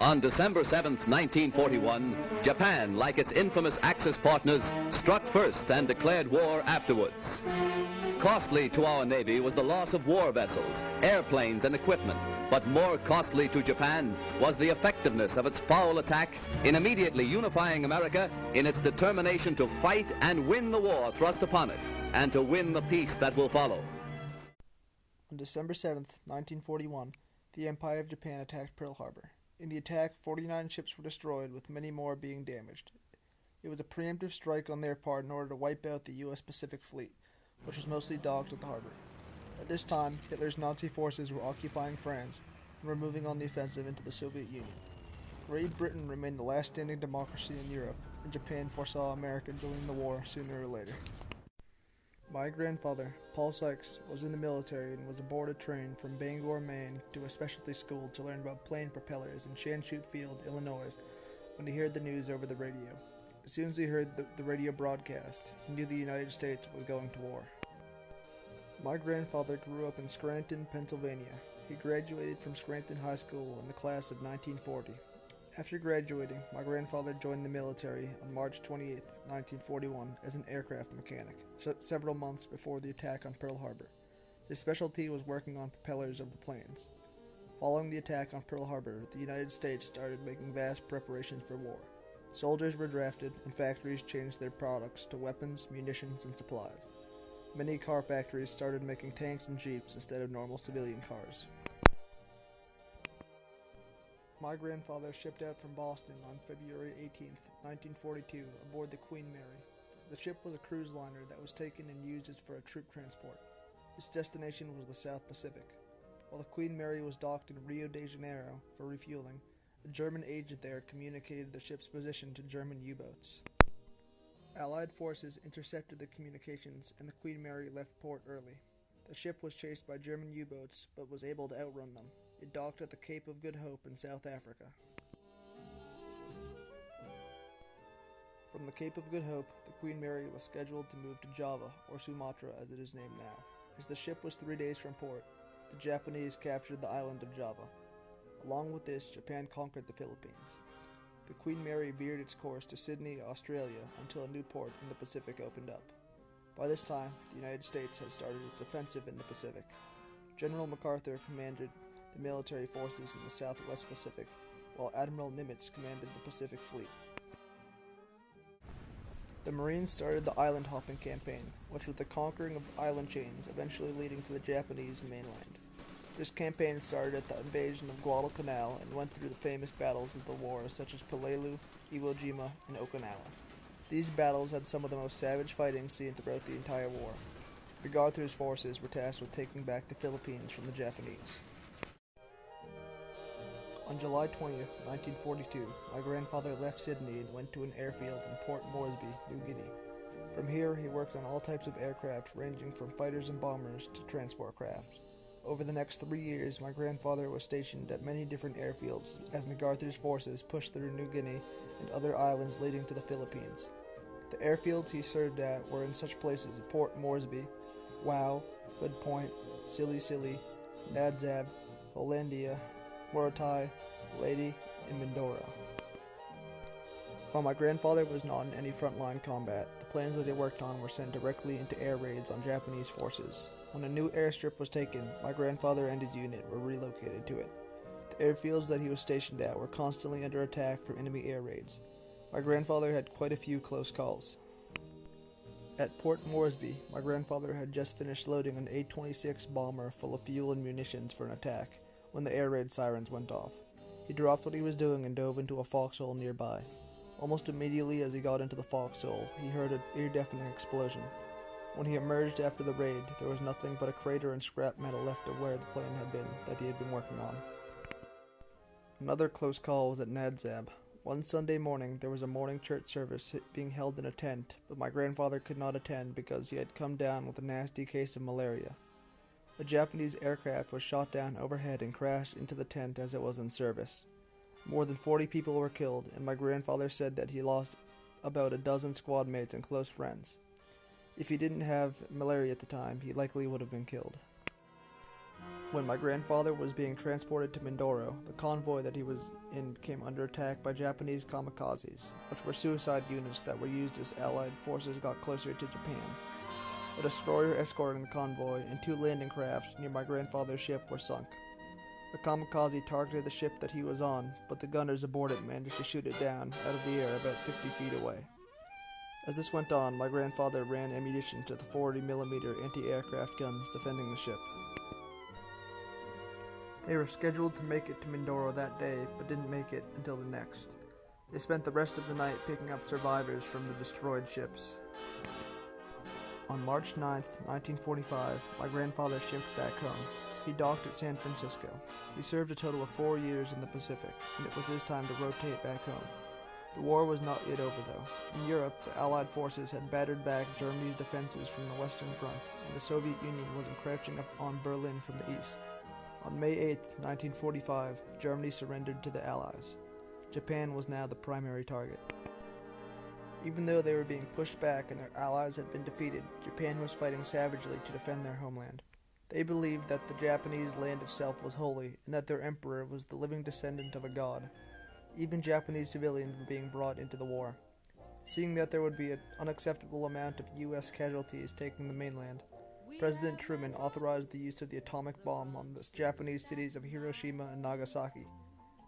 On December 7th, 1941, Japan, like its infamous Axis partners, struck first and declared war afterwards. Costly to our Navy was the loss of war vessels, airplanes, and equipment, but more costly to Japan was the effectiveness of its foul attack in immediately unifying America in its determination to fight and win the war thrust upon it, and to win the peace that will follow. On December 7th, 1941, the Empire of Japan attacked Pearl Harbor. In the attack, 49 ships were destroyed, with many more being damaged. It was a preemptive strike on their part in order to wipe out the U.S. Pacific Fleet, which was mostly docked at the harbor. At this time, Hitler's Nazi forces were occupying France and were moving on the offensive into the Soviet Union. Great Britain remained the last standing democracy in Europe, and Japan foresaw America joining the war sooner or later. My grandfather, Paul Sykes, was in the military and was aboard a train from Bangor, Maine to a specialty school to learn about plane propellers in Chanute Field, Illinois, when he heard the news over the radio. As soon as he heard the radio broadcast, he knew the United States was going to war. My grandfather grew up in Scranton, Pennsylvania. He graduated from Scranton High School in the class of 1940. After graduating, my grandfather joined the military on March 28, 1941, as an aircraft mechanic, several months before the attack on Pearl Harbor. His specialty was working on propellers of the planes. Following the attack on Pearl Harbor, the United States started making vast preparations for war. Soldiers were drafted, and factories changed their products to weapons, munitions, and supplies. Many car factories started making tanks and jeeps instead of normal civilian cars. My grandfather shipped out from Boston on February 18, 1942, aboard the Queen Mary. The ship was a cruise liner that was taken and used for a troop transport. Its destination was the South Pacific. While the Queen Mary was docked in Rio de Janeiro for refueling, a German agent there communicated the ship's position to German U-boats. Allied forces intercepted the communications, and the Queen Mary left port early. The ship was chased by German U-boats, but was able to outrun them. It docked at the Cape of Good Hope in South Africa. From the Cape of Good Hope, the Queen Mary was scheduled to move to Java, or Sumatra as it is named now. As the ship was 3 days from port, the Japanese captured the island of Java. Along with this, Japan conquered the Philippines. The Queen Mary veered its course to Sydney, Australia, until a new port in the Pacific opened up. By this time, the United States had started its offensive in the Pacific. General MacArthur commanded the military forces in the Southwest Pacific, while Admiral Nimitz commanded the Pacific Fleet. The Marines started the island hopping campaign, which was the conquering of island chains, eventually leading to the Japanese mainland. This campaign started at the invasion of Guadalcanal and went through the famous battles of the war, such as Peleliu, Iwo Jima, and Okinawa. These battles had some of the most savage fighting seen throughout the entire war. MacArthur's forces were tasked with taking back the Philippines from the Japanese. On July 20th, 1942, my grandfather left Sydney and went to an airfield in Port Moresby, New Guinea. From here, he worked on all types of aircraft ranging from fighters and bombers to transport craft. Over the next 3 years, my grandfather was stationed at many different airfields as MacArthur's forces pushed through New Guinea and other islands leading to the Philippines. The airfields he served at were in such places as Port Moresby, Wau, Hood Point, Sili, Nadzab, Hollandia, Morotai, Leyte, and Mindoro. While my grandfather was not in any frontline combat, the planes that he worked on were sent directly into air raids on Japanese forces. When a new airstrip was taken, my grandfather and his unit were relocated to it. The airfields that he was stationed at were constantly under attack from enemy air raids. My grandfather had quite a few close calls. At Port Moresby, my grandfather had just finished loading an A-26 bomber full of fuel and munitions for an attack when the air raid sirens went off. He dropped what he was doing and dove into a foxhole nearby. Almost immediately as he got into the foxhole, he heard an ear-deafening explosion. When he emerged after the raid, there was nothing but a crater and scrap metal left of where the plane had been that he had been working on. Another close call was at Nadzab. One Sunday morning, there was a morning church service being held in a tent, but my grandfather could not attend because he had come down with a nasty case of malaria. A Japanese aircraft was shot down overhead and crashed into the tent as it was in service. More than 40 people were killed, and my grandfather said that he lost about a dozen squad mates and close friends. If he didn't have malaria at the time, he likely would have been killed. When my grandfather was being transported to Mindoro, the convoy that he was in came under attack by Japanese kamikazes, which were suicide units that were used as Allied forces got closer to Japan. A destroyer escorting the convoy and 2 landing craft near my grandfather's ship were sunk. The kamikaze targeted the ship that he was on, but the gunners aboard it managed to shoot it down out of the air about 50 feet away. As this went on, my grandfather ran ammunition to the 40mm anti-aircraft guns defending the ship. They were scheduled to make it to Mindoro that day, but didn't make it until the next. They spent the rest of the night picking up survivors from the destroyed ships. On March 9, 1945, my grandfather shipped back home. He docked at San Francisco. He served a total of 4 years in the Pacific, and it was his time to rotate back home. The war was not yet over, though. In Europe, the Allied forces had battered back Germany's defenses from the Western Front, and the Soviet Union was encroaching upon Berlin from the east. On May 8, 1945, Germany surrendered to the Allies. Japan was now the primary target. Even though they were being pushed back and their allies had been defeated, Japan was fighting savagely to defend their homeland. They believed that the Japanese land itself was holy, and that their emperor was the living descendant of a god. Even Japanese civilians were being brought into the war. Seeing that there would be an unacceptable amount of U.S. casualties taking the mainland, President Truman authorized the use of the atomic bomb on the Japanese cities of Hiroshima and Nagasaki.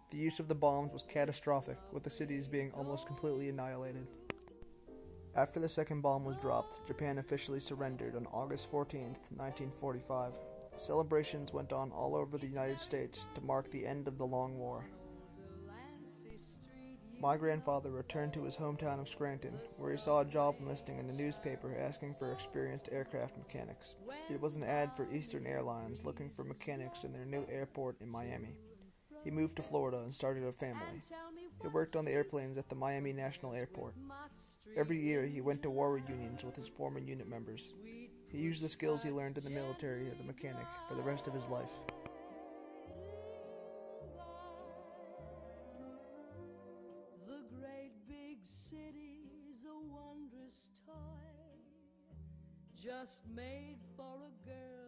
The use of the bombs was catastrophic, with the cities being almost completely annihilated. After the second bomb was dropped, Japan officially surrendered on August 14, 1945. Celebrations went on all over the United States to mark the end of the long war. My grandfather returned to his hometown of Scranton, where he saw a job listing in the newspaper asking for experienced aircraft mechanics. It was an ad for Eastern Airlines looking for mechanics in their new airport in Miami. He moved to Florida and started a family. He worked on the airplanes at the Miami National Airport. Every year, he went to war reunions with his former unit members. He used the skills he learned in the military as a mechanic for the rest of his life. The great big city's a wondrous toy, just made for a girl